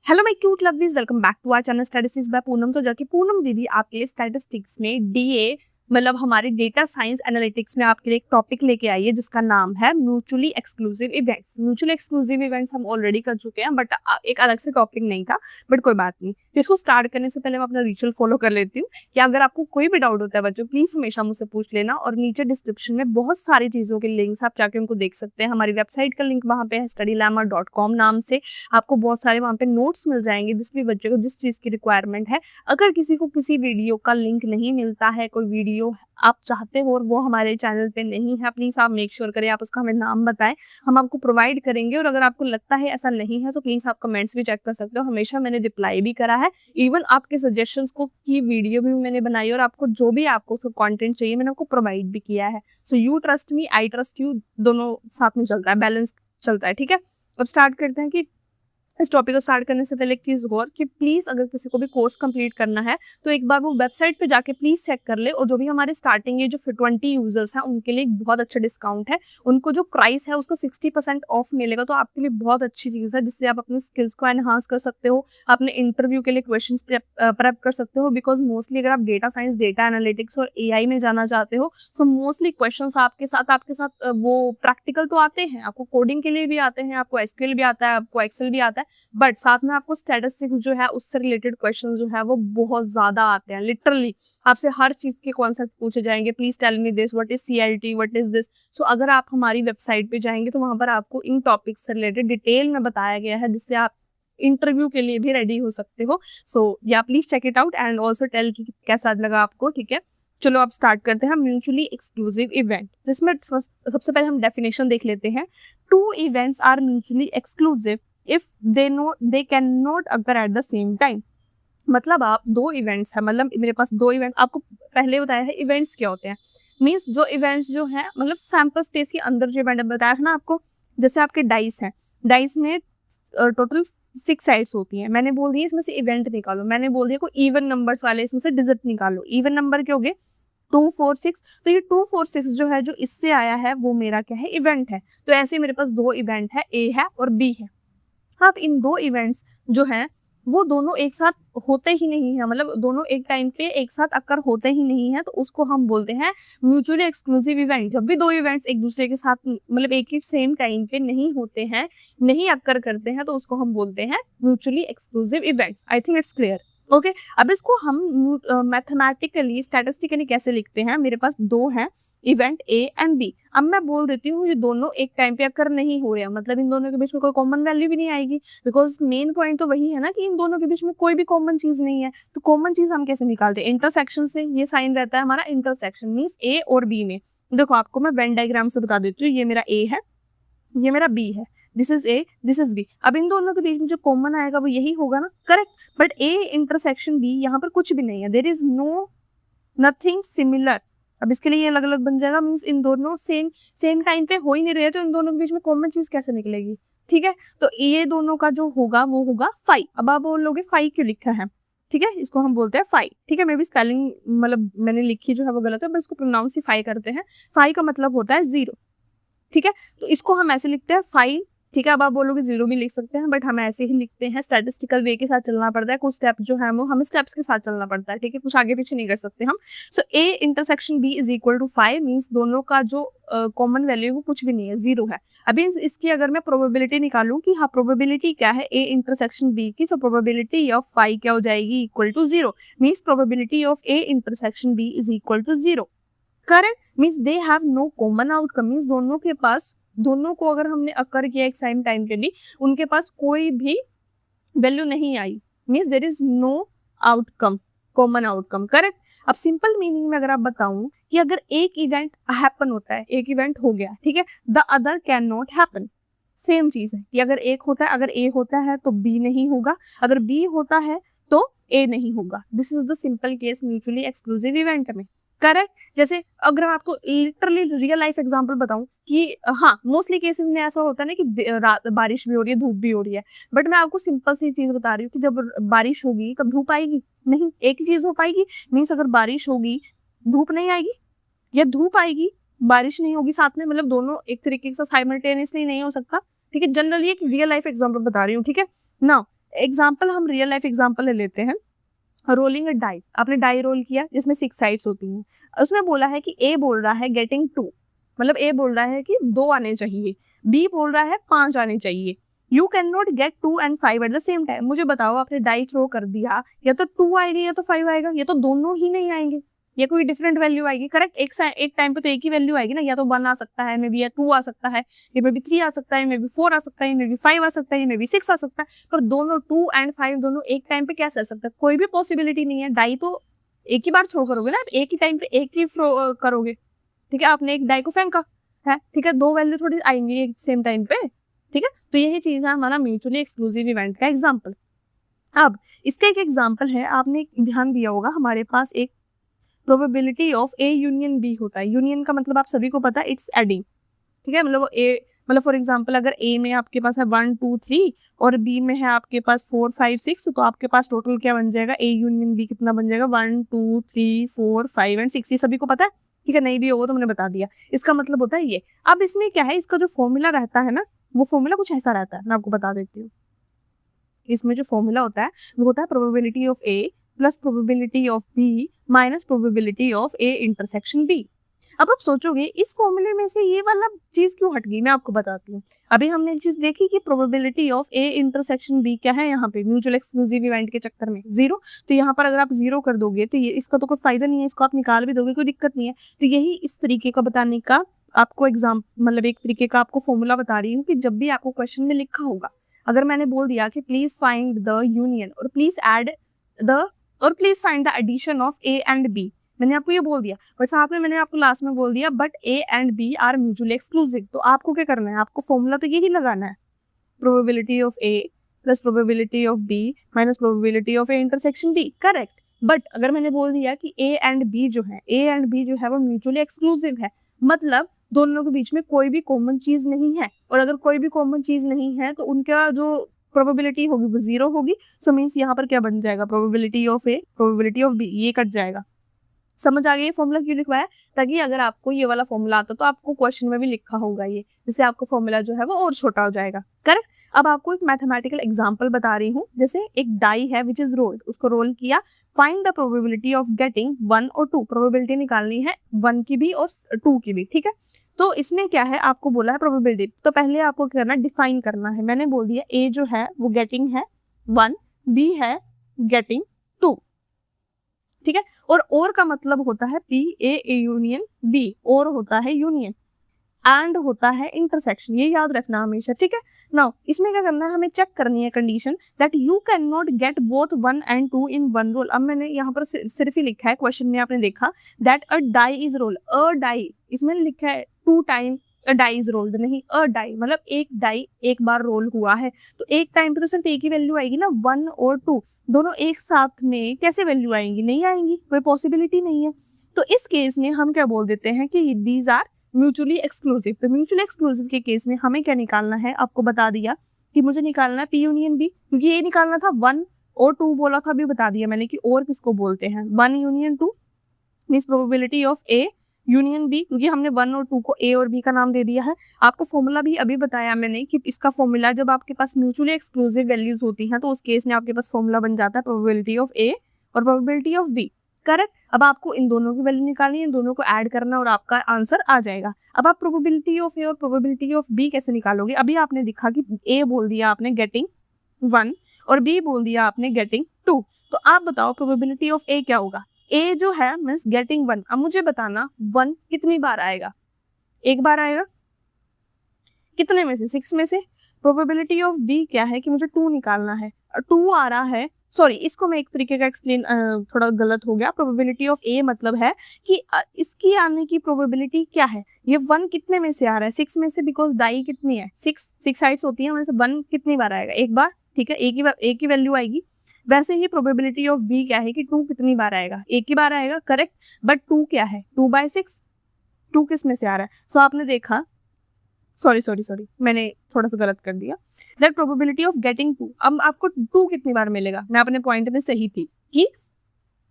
Hello my cute lovelies, welcome back to our channel statistics by Poonam. तो जाके पूनम दीदी आपके लिए स्टैटिस्टिक्स में डीए मतलब हमारे डेटा साइंस एनालिटिक्स में आपके लिए एक टॉपिक लेके आई है जिसका नाम है mutually exclusive events. Mutually exclusive events हम ऑलरेडी कर चुके हैं, बट एक अलग से टॉपिक नहीं था, बट कोई बात नहीं। तो इसको स्टार्ट करने से पहले मैं अपना रिचुअल फॉलो कर लेती हूँ कि अगर आपको कोई भी डाउट होता है बच्चों, प्लीज हमेशा मुझसे पूछ लेना। और नीचे डिस्क्रिप्शन में बहुत सारी चीजों के लिंक्स आप जाके उनको देख सकते हैं। हमारी वेबसाइट का लिंक वहाँ पे है studylama.com नाम से। आपको बहुत सारे वहाँ पे नोट्स मिल जाएंगे जिस भी बच्चे को जिस चीज़ की रिक्वायरमेंट है। अगर किसी को किसी वीडियो का लिंक नहीं मिलता है, कोई वीडियो आप चाहते हो और वो हमारे चैनल पे नहीं है, प्लीज़ आप मेक श्योर करें, आप उसका हमें नाम बताएं, हम आपको प्रोवाइड करेंगे। और अगर आपको लगता है ऐसा नहीं है तो प्लीज़ आप कमेंट्स भी चेक कर सकते हो, हमेशा मैंने रिप्लाई भी करा है। इवन आपके सजेशंस को की वीडियो भी मैंने बनाई और आपको जो भी आपको कंटेंट चाहिए मैंने आपको प्रोवाइड भी किया है। So you trust me, I trust you, दोनों साथ में चलता है, बैलेंस चलता है। ठीक है, अब स्टार्ट करते हैं कि इस टॉपिक को स्टार्ट करने से पहले एक चीज़ और कि प्लीज़ अगर किसी को भी कोर्स कंप्लीट करना है तो एक बार वो वेबसाइट पे जाके प्लीज़ चेक कर ले। और जो भी हमारे स्टार्टिंग ये जो 20 यूजर्स हैं उनके लिए एक बहुत अच्छा डिस्काउंट है। उनको जो प्राइस है उसका 60% ऑफ मिलेगा, तो आपके लिए बहुत अच्छी चीज़ है जिससे आप अपने स्किल्स को एनहांस कर सकते हो, अपने इंटरव्यू के लिए क्वेश्चन प्रेप कर सकते हो। बिकॉज मोस्टली अगर आप डेटा साइंस, डेटा एनालिटिक्स और AI में जाना चाहते हो सो मोस्टली क्वेश्चन आपके साथ वो प्रैक्टिकल तो आते हैं, आपको कोडिंग के लिए भी आते हैं, आपको SQL भी आता है, आपको एक्सेल भी आता है, बट साथ में आपको स्टैटिस्टिक्स जो है उससे रिलेटेड क्वेश्चन जो है वो बहुत ज्यादा आते हैं। लिटरली आपसे हर चीज के कॉन्सेप्ट पूछे जाएंगे, please tell me this, what is CLT, what is this. So अगर आप हमारी वेबसाइट पे जाएंगे तो वहां पर आपको इन टॉपिक्स से रिलेटेड डिटेल में बताया गया है जिससे आप इंटरव्यू के लिए भी रेडी हो सकते हो। So yeah please check it out and also tell कि कैसा लगा आपको। ठीक है, चलो अब स्टार्ट करते हैं म्यूचुअली एक्सक्लूसिव इवेंट। जिसमें सबसे पहले हम डेफिनेशन देख लेते हैं। Two events are mutually exclusive if they can not occur at the same time. मतलब आप दो इवेंट्स है, मतलब मेरे पास दो इवेंट, आपको पहले बताया है इवेंट्स क्या होते हैं। मीन्स जो इवेंट्स जो है मतलब सैंपल स्पेस के अंदर जो इवेंट बताया था ना आपको, जैसे आपके डाइस हैं, डाइस में टोटल 6 साइड्स होती हैं। मैंने बोल दिया इसमें से इवेंट निकालो, मैंने बोल दिया कोई इवन नंबर्स वाले इसमें से डिजिट निकालो। इवन नंबर क्या हो गए 2 4 6, तो ये 2 4 6 जो है जो इससे आया है वो मेरा क्या है, इवेंट है। तो ऐसे मेरे पास दो इवेंट है, A है और B है। अब इन दो इवेंट्स जो हैं वो दोनों एक साथ होते ही नहीं है, मतलब दोनों एक टाइम पे एक साथ अकर होते ही नहीं है, तो उसको हम बोलते हैं म्यूचुअली एक्सक्लूसिव इवेंट। जब भी दो इवेंट्स एक दूसरे के साथ मतलब एक ही सेम टाइम पे नहीं होते हैं, नहीं अकर करते हैं, तो उसको हम बोलते हैं mutually exclusive events. I think it's clear. Okay, अब इसको हम मैथमेटिकली स्टैटिस्टिकली कैसे लिखते हैं। मेरे पास दो हैं इवेंट A एंड B। अब मैं बोल देती हूँ ये दोनों एक टाइम पे अकर नहीं हो रहे हैं, मतलब इन दोनों के बीच में कोई कॉमन वैल्यू भी नहीं आएगी। बिकॉज मेन पॉइंट तो वही है ना कि इन दोनों के बीच में कोई भी कॉमन चीज नहीं है। तो कॉमन चीज हम कैसे निकालते हैं, इंटरसेक्शन से। ये साइन रहता है हमारा इंटरसेक्शन, मीन्स A और B में। देखो आपको मैं वेन डायग्राम से बता देती हूँ, ये मेरा A है, ये मेरा B है, this is A, this is B। अब इन दोनों के बीच में जो कॉमन आएगा वो यही होगा ना, correct. But A intersection B यहाँ पर कुछ भी नहीं है, there is no nothing similar. अब इसके लिए ये अलग अलग बन जाएगा, मीन्स इन दोनों सेम टाइम पे हो ही नहीं रहे, तो इन दोनों के बीच में कॉमन चीज कैसे निकलेगी। ठीक है, तो ये दोनों का जो होगा वो होगा फाई। अब आप बोलोगे फाई क्यों लिखा है, ठीक है, इसको हम बोलते हैं फाई। ठीक है, मे भी स्पेलिंग मतलब मैंने लिखी जो है वो गलत है, बस इसको प्रोनाउंस ही फाई करते हैं। फाई का मतलब होता है 0। ठीक है, तो इसको हम ऐसे लिखते हैं फाइव। ठीक है, अब आप बोलोगे 0 भी लिख सकते हैं, बट हम ऐसे ही लिखते हैं। स्टैटिस्टिकल वे के साथ चलना पड़ता है, कुछ स्टेप जो है वो हमें स्टेप्स के साथ चलना पड़ता है। ठीक है, कुछ आगे पीछे नहीं कर सकते हम। So A intersection B is equal to 5, means दोनों का जो कॉमन वैल्यू वो कुछ भी नहीं है, 0 है। अभी इसकी अगर मैं प्रोबेबिलिटी निकालूं कि हाँ प्रोबेबिलिटी क्या है A इंटरसेक्शन B की, सो प्रोबेबिलिटी ऑफ 5 क्या हो जाएगी, equal to 0। Means probability of A intersection B is equal to 0। Correct, means they have no common outcome. Means दोनों के पास, दोनों को अगर हमने अकर किया एक सेम टाइम के लिए, उनके पास कोई भी वैल्यू नहीं आई। Means there is no outcome, common outcome. Correct. अब सिंपल मीनिंग में अगर आप बताऊं कि अगर एक इवेंट हैपन होता है, एक इवेंट हो गया, ठीक है, the other can not happen. Same चीज है कि अगर एक होता है, अगर A होता है तो B नहीं होगा, अगर B होता है तो A नहीं होगा। This is the simple case mutually exclusive event में। करेक्ट। जैसे अगर मैं आपको लिटरली रियल लाइफ एग्जांपल बताऊं कि हाँ मोस्टली केसेस में ऐसा होता है ना कि रात बारिश भी हो रही है, धूप भी हो रही है, बट मैं आपको सिंपल सी चीज बता रही हूँ कि जब बारिश होगी तब धूप आएगी नहीं, एक ही चीज हो पाएगी। मीन्स अगर बारिश होगी धूप नहीं आएगी, या धूप आएगी बारिश नहीं होगी साथ में, मतलब दोनों एक तरीके से साइमल्टेनियसली नहीं हो सकता। ठीक है, जनरली एक रियल लाइफ एग्जांपल बता रही हूँ। ठीक है ना, एग्जाम्पल हम रियल लाइफ एग्जाम्पल ले लेते हैं। रोलिंग अ डाई, आपने डाई रोल किया जिसमें 6 साइड्स होती हैं, उसमें बोला है कि ए बोल रहा है गेटिंग 2, मतलब ए बोल रहा है कि 2 आने चाहिए, बी बोल रहा है 5 आने चाहिए। You can not gate 2 and 5 eight the same time. मुझे बताओ, आपने डाई थ्रो कर दिया, या तो 2 आएगी या तो 5 आएगा, या तो दोनों ही नहीं आएंगे, या कोई डिफरेंट वैल्यू आएगी। करेक्ट, एक टाइम पे तो एक ही वैल्यू आएगी ना, या तो 1 आ सकता है, मे बी, या 2 आ सकता है, या मे बी 3 आ सकता है, मे बी 4 आ सकता है, मे बी 5 आ सकता है, मे बी 6 आ सकता है। पर दोनों 2 and 5 दोनों एक टाइम पे कैसे आ सकता है? कोई भी पॉसिबिलिटी नहीं है। डाई तो एक ही बार थ्रो करोगे ना, आप एक ही टाइम पे एक ही थ्रो करोगे। ठीक है, आपने एक डाई को फेंका है, ठीक है, 2 वैल्यू थोड़ी आएंगी एक सेम टाइम पे। ठीक है, तो यही चीज है हमारा म्यूचुअली एक्सक्लूसिव इवेंट का एग्जाम्पल। अब इसका एक एग्जाम्पल है, आपने ध्यान दिया होगा, हमारे पास एक probability of A union B होता है। यूनियन का मतलब आप सभी को पता है, इट्स एडिंग। ठीक है, मतलब ए, मतलब फॉर एग्जांपल अगर ए में आपके पास है 1 2 3 और बी में है आपके पास 4 5 6, तो आपके पास टोटल क्या बन जाएगा, ए यूनियन बी कितना बन जाएगा, 1 2 3 4 5 एंड 6। ये सभी को पता है। ठीक है, नहीं भी होगा तो मैंने बता दिया। इसका मतलब होता है ये। अब इसमें क्या है, इसका जो फॉर्मूला रहता है ना, वो फॉर्मूला कुछ ऐसा रहता है, मैं आपको बता देती हूँ। इसमें जो फॉर्मूला होता है वो होता है probability of A plus probability of B minus probability of A intersection B. अब आप सोचोगे इस फॉर्मूले में से ये वाला चीज क्यों हट गई, मैं आपको बताती हूँ। अभी हमने एक चीज देखी कि probability of A intersection B क्या है, यहाँ पे म्यूचुअल एक्सक्लूसिव इवेंट के चक्कर में 0। तो यहाँ पर अगर आप 0 कर दोगे तो ये इसका तो कोई फायदा नहीं है, इसको आप निकाल भी दोगे कोई दिक्कत नहीं है। तो यही इस तरीके का बताने का आपको एग्जाम, मतलब एक तरीके का आपको फॉर्मूला बता रही हूँ कि जब भी आपको क्वेश्चन में लिखा होगा, अगर मैंने बोल दिया कि प्लीज फाइंड द यूनियन और प्लीज ऐड द और please find the addition of A and B, मैंने आपको ये बोल दिया, बट साथ में मैंने आपको लास्ट में बोल दिया but A and B are mutually exclusive. तो आपको क्या करना है, आपको फॉर्मूला तो यही लगाना है, probability of A plus probability of B minus probability of A intersection B. Correct. But अगर मैंने बोल दिया कि ए एंड बी जो है वो म्यूचुअली एक्सक्लूसिव है, मतलब दोनों के बीच में कोई भी कॉमन चीज नहीं है, और अगर कोई भी कॉमन चीज नहीं है तो उनका जो प्रोबेबिलिटी होगी वो 0 होगी। सो मीन्स यहाँ पर क्या बन जाएगा, probability of A probability of B, ये कट जाएगा। समझ आ गई ये फॉर्मूला क्यों लिखवाया, ताकि अगर आपको ये वाला फॉर्मूला आता तो आपको क्वेश्चन में भी लिखा होगा ये, जिससे आपको फॉर्मूला जो है वो और छोटा हो जाएगा। करेक्ट। अब आपको एक मैथमेटिकल एग्जांपल बता रही हूँ, जैसे एक डाई है विच इज रोल्ड, उसको रोल किया, find the probability of getting 1 और 2, प्रोबेबिलिटी निकालनी है 1 की भी और 2 की भी। ठीक है, तो इसमें क्या है, आपको बोला है प्रोबेबिलिटी, तो पहले आपको क्या करना है, डिफाइन करना है। मैंने बोल दिया ए जो है वो गेटिंग है 1, बी है गेटिंग 2। ठीक है, और का मतलब होता है पी ए यूनियन बी, और होता है यूनियन, एंड होता है इंटरसेक्शन, ये याद रखना हमेशा। ठीक है, नाउ इसमें क्या करना है, हमें चेक करनी है condition that you can not get both 1 and 2 in 1 roll. अब मैंने यहाँ पर सिर्फ ही लिखा है, क्वेश्चन में आपने देखा that a die is roll, a die, इसमें लिखा है 2 time a die is rolled, नहीं अ डाई, मतलब एक डाई एक बार रोल हुआ है। तो एक टाइम पे तो सिर्फ एक ही वैल्यू आएगी ना, 1 और 2, दोनों एक साथ में कैसे वैल्यू आएंगी, नहीं आएंगी, कोई पॉसिबिलिटी नहीं है। तो इस केस में हम क्या बोल देते हैं कि दीज आर म्यूचुअली एक्सक्लूसिव। तो म्यूचुअली एक्सक्लूसिव के केस में हमें क्या निकालना है, आपको बता दिया कि मुझे निकालना है पी यूनियन बी, क्योंकि ये निकालना था 1 और 2 बोला था, अभी बता दिया मैंने कि और किसको बोलते हैं, 1 union 2 means probability of A union B, क्योंकि हमने 1 और 2 को ए और बी का नाम दे दिया है। आपको फॉर्मूला भी अभी बताया मैंने कि इसका फॉर्मूला जब आपके पास म्यूचुअली एक्सक्लूसिव वैल्यूज होती हैं तो उस केस में आपके पास फॉर्मूला बन जाता है प्रोबेबिलिटी ऑफ ए और प्रोबेबिलिटी ऑफ बी। करेक्ट। अब आपको इन दोनों की वैल्यू निकालनी है, इन दोनों को ऐड करना और आपका आंसर आ जाएगा। अब आप प्रोबेबिलिटी ऑफ ए और प्रोबेबिलिटी ऑफ बी कैसे निकालोगे, अभी आपने दिखा कि ए बोल दिया आपने गेटिंग 1 और बी बोल दिया आपने गेटिंग 2, तो आप बताओ प्रोबेबिलिटी ऑफ ए क्या होगा, ए जो है मींस गेटिंग 1। अब मुझे बताना 1 कितनी बार आएगा, एक बार आएगा, कितने में से, 6 में से। प्रोबेबिलिटी ऑफ बी क्या है कि मुझे 2 निकालना है, 2 आ रहा है, सॉरी इसको मैं एक तरीके का एक्सप्लेन, थोड़ा गलत हो गया। प्रोबेबिलिटी ऑफ ए मतलब है कि इसकी आने की प्रोबेबिलिटी क्या है, ये 1 कितने में से आ रहा है, 6 में से, बिकॉज डाई कितनी है 6 साइड्स होती है, वैसे 1 कितनी बार आएगा, एक बार। ठीक है, एक ही वैल्यू आएगी। वैसे ही प्रोबेबिलिटी ऑफ बी क्या है कि 2 कितनी बार आएगा, एक ही बार आएगा। करेक्ट। बट 2 क्या है, 2/6, 2 किस में से आ रहा है, सो आपने देखा, सॉरी मैंने थोड़ा सा गलत कर दिया, दैट प्रोबेबिलिटी ऑफ गेटिंग 2। अब आपको 2 कितनी बार मिलेगा, मैं अपने पॉइंट में सही थी कि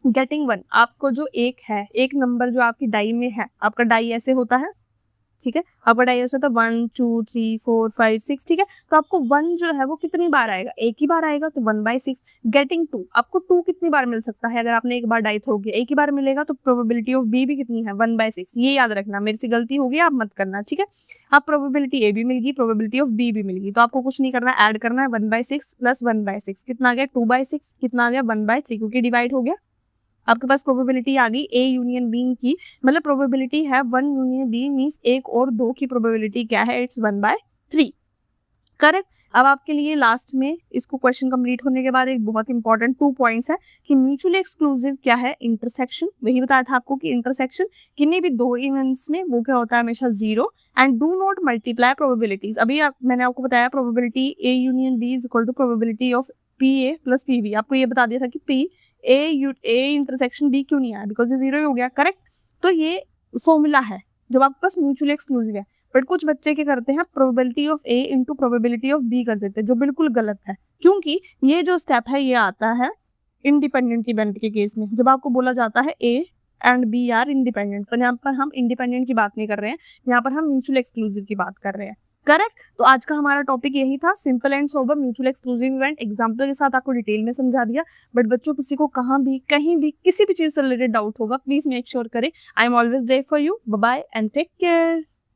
गेटिंग 1, आपको जो एक है, एक नंबर जो आपकी डाई में है, आपका डाई ऐसे होता है, ठीक है। आपका डाइवर्स होता है 1 2 3 4 5 6, ठीक है। तो आपको 1 जो है वो कितनी बार आएगा, एक ही बार आएगा, तो 1/6। गेटिंग 2, आपको 2 कितनी बार मिल सकता है, अगर आपने एक बार डाई थ्रो किया एक ही बार मिलेगा, तो प्रोबेबिलिटी ऑफ बी भी कितनी है 1/6। ये याद रखना, मेरे से गलती होगी आप मत करना, ठीक है। आप प्रोबेबिलिटी ए भी मिल गई, प्रोबेबिलिटी ऑफ बी भी मिल गई, तो आपको कुछ नहीं करना, ऐड करना है 1/6 प्लस 1/6 कितना आ गया 2/6, कितना आ गया 1/3, क्योंकि डिवाइड हो गया। आपके पास प्रोबेबिलिटी आ गई ए यूनियन बी की, मतलब प्रोबेबिलिटी है 1 यूनियन बी मींस 1 और 2 की प्रोबेबिलिटी क्या है, इट्स 1/3, करेक्ट। अब आपके लिए लास्ट में इसको क्वेश्चन कंप्लीट होने के बाद एक बहुत इंपॉर्टेंट 2 पॉइंट्स है कि म्यूचुअली एक्सक्लूसिव क्या है, इंटरसेक्शन। वही बताया था आपको कि इंटरसेक्शन किन्हीं भी दो इवेंट्स में वो क्या होता है, हमेशा 0, and do not multiply probabilities. अभी मैंने आपको बताया probability A union B is equal to probability of P A plus P B. आपको ये बता दिया था कि पी ए इंटरसेक्शन बी क्यों नहीं आया, बिकॉज ये 0 ही हो गया, करेक्ट। तो ये फॉर्मूला है जब आपके पास म्यूचुअली एक्सक्लूसिव है। बट कुछ बच्चे क्या करते हैं, probability of A into probability of B कर देते हैं, जो बिल्कुल गलत है, क्योंकि ये जो स्टेप है ये आता है इंडिपेंडेंट इवेंट के केस में, जब आपको बोला जाता है A and B are independent. तो यहाँ पर हम इंडिपेंडेंट की बात नहीं कर रहे हैं, यहाँ पर हम म्यूचुअल एक्सक्लूसिव की बात कर रहे हैं, करेक्ट। तो आज का हमारा टॉपिक यही था, simple and sober mutual exclusive event. Example के साथ आपको डिटेल में समझा दिया। बट बच्चों किसी को कहाँ भी कहीं भी किसी भी चीज से रिलेटेड डाउट होगा, प्लीज मेक श्योर करें। I am always there for you. Bye bye and take care.